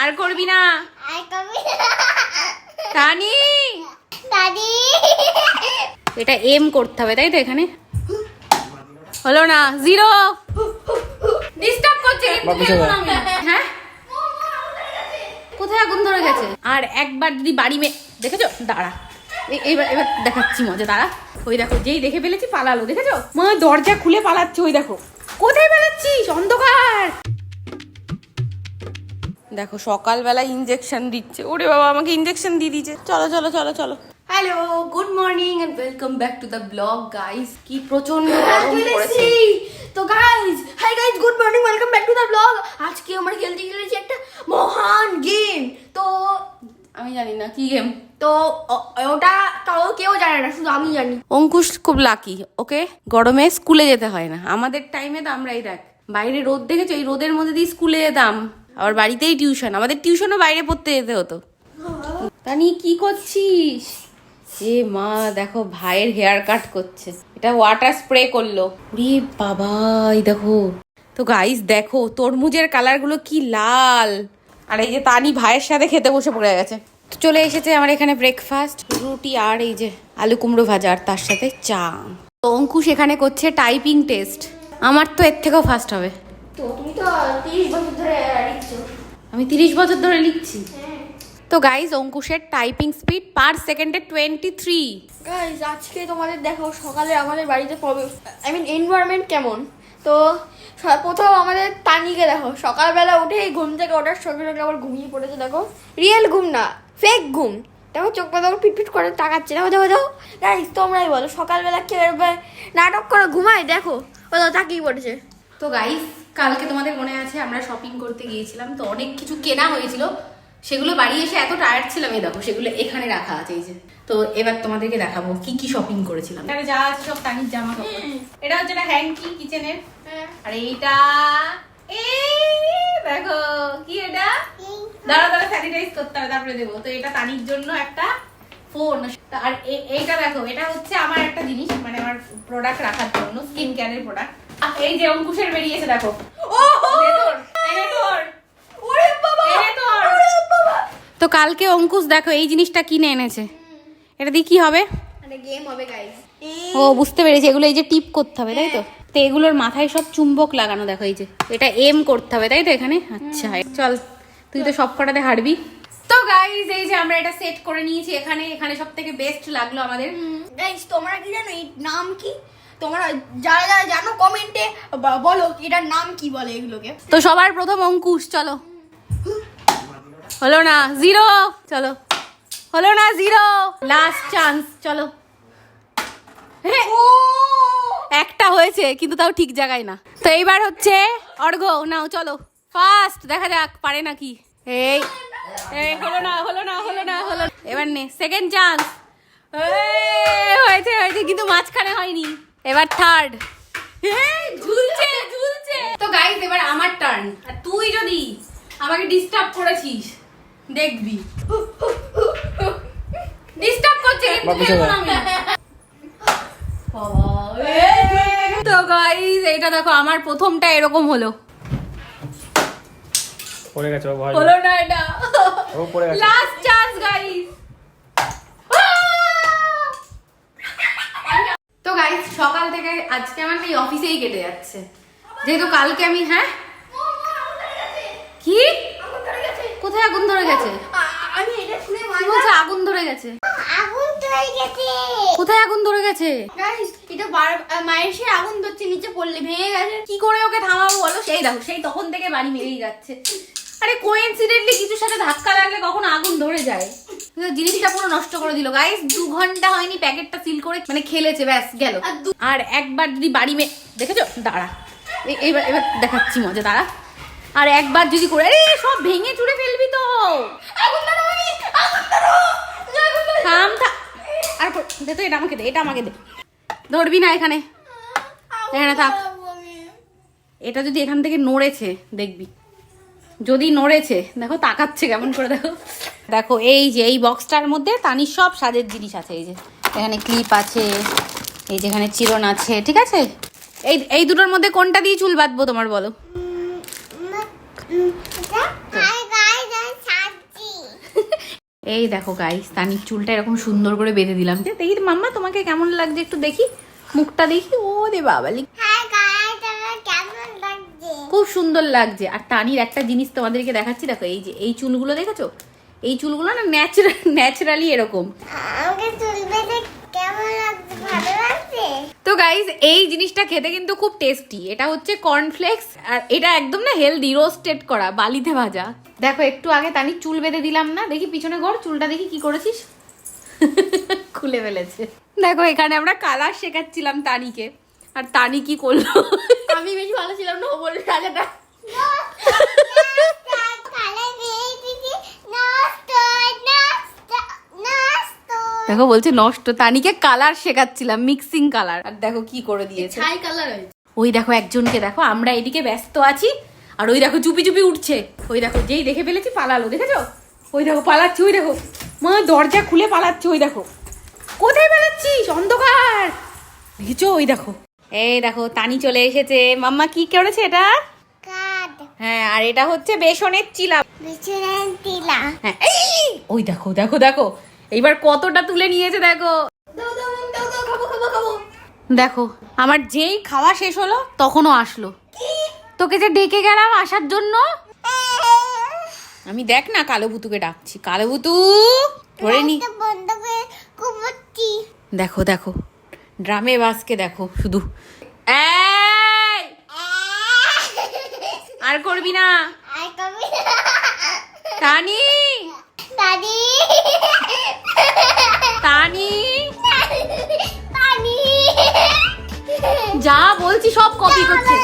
আর করবি না তানি। এটা এম করতে হবে তাই তো, এখানে হলো না, 0 ডিস্টার্ব করছে। হ্যাঁ কোথায় আগুন ধরে গেছে? আর একবার যদি বাড়ি দেখেছো, দাঁড়া এবার দেখাচ্ছি মজা, দাঁড়া। ওই দেখো, যেই দেখে ফেলেছি পালালো, দেখেছো মা দরজা খুলে পালাচ্ছে। ওই দেখো কোথায় পালাচ্ছিস, অন্ধকার। দেখো সকালবেলা ইনজেকশন দিচ্ছে। ওরে বাবা, আমাকে ইনজেকশন দিয়ে দিয়েছে। চলো চলো চলো চলো। Hello, good morning and welcome back to the blog guys. কি প্রচন্ড গরম পড়েছে। তো guys, hi guys, good morning, welcome back to the blog. আজকে আমরা খেলতে চলেছি একটা মহান গেম। তো আমি জানি না কি গেম, তো ওটা তাও কেউ জানে না, শুধু আমি জানি। অঙ্কুশ খুব লাকি, ওকে গরমে স্কুলে যেতে হয় না। আমাদের টাইমে তো আমরাই দেখ বাইরে রোদ দেখেছো, এই রোদের মধ্যে দিয়ে স্কুলে যেতাম, আবার বাড়িতেই টিউশন। আমাদের টিউশনও বাইরে পড়তে যেতে হতো। তানি কি করছিস? এ মা দেখো, ভাইয়ের হেয়ার কাট করছে। এটা ওয়াটার স্প্রে করলো। রে বাবা, এই দেখো তো গাইস, দেখো তরমুজের কালার গুলো কি লাল। আর এই যে তানি ভাইয়ের সাথে খেতে বসে পড়ে গেছে। তো চলে এসেছে আমার এখানে ব্রেকফাস্ট, রুটি আর এই যে আলু কুমড়ো ভাজা, আর তার সাথে চা। তো অঙ্কুশ এখানে করছে টাইপিং টেস্ট। আমার তো এর থেকেও ফাস্ট হবে। তো তুমি তো 30 বছর ধরে লিখছো। আমি 30 বছর ধরে লিখছি। তো গাইস, অঙ্কুশের টাইপিং স্পিড পার সেকেন্ডে 23। গাইস, আজকে তোমাদের দেখো সকালে আমাদের বাড়িতে এনভায়রনমেন্ট কেমন। তো প্রথম আমাদের তানিকে দেখো, সকালবেলা উঠেই ঘুম থেকে ওঠার সঙ্গে সঙ্গে আবার ঘুমিয়ে পড়েছে। দেখো রিয়েল ঘুম না, ফেক ঘুম। দেখো চোখ পাতা পিটপিট করে তাকাচ্ছে। দেখো দেখো দেখো গাইস, তোমরাই বলো সকালবেলা কে নাটক করে ঘুমায়? দেখো ও তো তাকিয়ে পড়েছে। তো গাইস, কালকে তোমাদের মনে আছে আমরা শপিং করতে গিয়েছিলাম, তো অনেক কিছু কেনা হয়েছিল। সেগুলো বাড়ি এসে এত টায়ার্ড ছিলাম, এই দেখো সেগুলো এখানে রাখা আছে এই যে। তো এবার তোমাদেরকে দেখাবো কি কি শপিং করেছিলাম। এখানে যা আছে সব তানির জামা কাপড়। এটা হচ্ছে একটা হ্যাঙ্কি কিচেনের। আর এইটা এই দেখো কি, এটা দাঁড়া দাঁড়া স্যানিটাইজ করতে হবে তারপরে দেবো। তো এটা তানির জন্য একটা ফোন। আর এইটা দেখো, এটা হচ্ছে আমার একটা জিনিস, মানে আমার প্রোডাক্ট রাখার জন্য, স্কিন কেয়ারের প্রোডাক্ট। এই যে অঙ্কুশের বেরিয়েছে দেখো। তো কালকে অঙ্কুশ দেখো এই জিনিসটা কিনে এনেছে। এটা দিয়ে কি হবে? গেম হবে গাইস। ও বুঝতে পেরেছি, এগুলো এই যে টিপ করতে হবে তাই তো। তো এগুলোর মাথায় সব চুম্বক লাগানো, দেখো এই যে এটা এম করতে হবে তাই তো এখানে। আচ্ছা চল, তুই তো সব কটাতে হারবি। তো গাইস, এই যে আমরা এটা সেট করে নিয়েছি এখানে। এখানে সব থেকে বেস্ট লাগলো আমাদের। গাইস, তোমরা কি জানো এই নাম কি? তোমরা যারা যারা জানো কমেন্টে বলো এটার নাম কি বলে এগুলোকে। তো সবার প্রথম অঙ্কুশ, চলো। হলো না, 0। চলো, হলো না, 0। লাস্ট চান্স, চলো। একটা হয়েছে কিন্তু তাও ঠিক জায়গায় না। তো এইবার হচ্ছে অর্ঘ্য, নাও চলো ফার্স্ট, দেখা যাক পারে নাকি। এই হলো না হলো না হলো না হলো। এবার নে সেকেন্ড চান্স। হয়েছে হয়েছে, কিন্তু মাঝখানে হয়নি। এবার থার্ড। ঝুলছে ঝুলছে। তো গাইস, এবার আমার টার্ন। আর তুই যদি আমাকে ডিস্টার্ব করেছিস দেখবি। ডিস্টার্ব করছে তো গাইস, এইটা দেখো আমার প্রথমটা এরকম হলো। পড়ে গেছে, হলো না, এটা ও পড়ে গেছে। Last chance guys. তো গাইস, সকাল থেকে আজকে আমার এই অফিসেই কেটে যাচ্ছে, যেহেতু কালকে আমি কি কোথায় আগুন ধরে গেছে? আমি এটা শুনে কি বলছে আগুন ধরে গেছে? আগুন ধরে গেছে। কোথায় আগুন ধরে গেছে? গাইস, এটা মায়ের সে আগুন ধরছে, নিচে পড়লে ভেঙে গেছে। কি করে ওকে থামাবো বলো? সেই দেখো, সেই তখন থেকে বাড়ি মেরেই যাচ্ছে। আরে কোইন্সিডেন্টলি কিছুর সাথে ধাক্কা লাগলে কখন আগুন ধরে যায়। জিনিসটা পুরো নষ্ট করে দিল গাইস। 2 ঘন্টা হয়নি প্যাকেটটা সিল করে মানে খেলেছে, ব্যাস গেল। আর একবার যদি বাড়ি দেখেছো, দাঁড়া এবার দেখাচ্ছি মজা, দাঁড়া। আর একবার যদি করে, আরে সব ভেঙে চুড়ে ফেলবি তো। আগুন ধরো মামি, আগুন ধরো। থাম থাম। আর দে তো, এটা আমাকে দে, এটা আমাকে দে। ধরবি না এখানে, এখানে থাক। এটা যদি এখান থেকে নড়েছে দেখবি, যদি নড়েছে দেখো, তাকাচ্ছে কেমন করে দেখো। দেখো এই যে এই বক্সটার মধ্যে তানির সব সাজের জিনিস আছে। এই যে এখানে ক্লিপ আছে, এই যে এখানে চিরন আছে, ঠিক আছে। এই দুটোর মধ্যে কোনটা দিয়ে চুল বাঁধবো তোমার বলো? এই দেখো গাইস, তানির চুলটা এরকম সুন্দর করে বেঁধে দিলাম। দেখি মাম্মা তোমাকে কেমন লাগছে একটু দেখি, মুখটা দেখি। ও রে বাবালি, খুব সুন্দর লাগছে। আর তানির একটা জিনিস তোমাদেরকে দেখাচ্ছি, দেখো এই যে এই চুলগুলো দেখেছো, এই চুলগুলো না ন্যাচারালি এরকম। তো গাইস এই জিনিসটা খেতে কিন্তু খুব টেস্টি। এটা হচ্ছে কর্নফ্লেক্স, আর এটা একদম না হেলদি, রোস্টেড করা, বালিতে ভাজা। দেখো একটু আগে তানির চুল বেঁধে দিলাম না, দেখি পিছনে ঘর চুলটা দেখি কি করেছিস। খুলে ফেলেছে। দেখো এখানে আমরা কালার শেখাচ্ছিলাম তানিকে, আর তানি কি করলো, আমি বেশি ভালো ছিলাম না, ও বললো রাজাটা দেখো বলছে নষ্ট। তানিকে কালার শেখাচ্ছিলাম, মিক্সিং কালার, আর দেখো কি করে দিয়েছে। ছাই কালার হয়েছে। ওই দেখো একজনকে দেখো, আমরা এদিকে ব্যস্ত আছি, আর ওই দেখো চুপি চুপি উঠছে। ওই দেখো যেই দেখে ফেলেছি পালালো, দেখেছো? ওই দেখো পালাচ্ছে, ওই দেখো মা দরজা খুলে পালাচ্ছে। ওই দেখো কোথায় পালাচ্ছিস, অন্ধকার, দেখেছো? ওই দেখো, এই দেখো তানি চলে এসেছে। মাম্মা কি করেছে এটা? হ্যাঁ, আর এটা হচ্ছে বেসনের চিলা। হ্যাঁ, এই ওই দেখো দেখো দেখো এইবার কতটা তুলে নিয়েছে দেখো। দাও দাও দাও দাও, খাবো খাবো খাবো। দেখো আমার যেই খাওয়া শেষ হলো তখনও আসলো। তোকে যে ডেকে গেলাম আসার জন্য, আমি দেখ না কালো বুতুকে ডাকছি, কালো বুতু ধরে নি। দেখো দেখো ড্রামে বাসকে দেখো শুধু। এই আর করবি না তানি, তানি যা বলছি সব কপি করছে।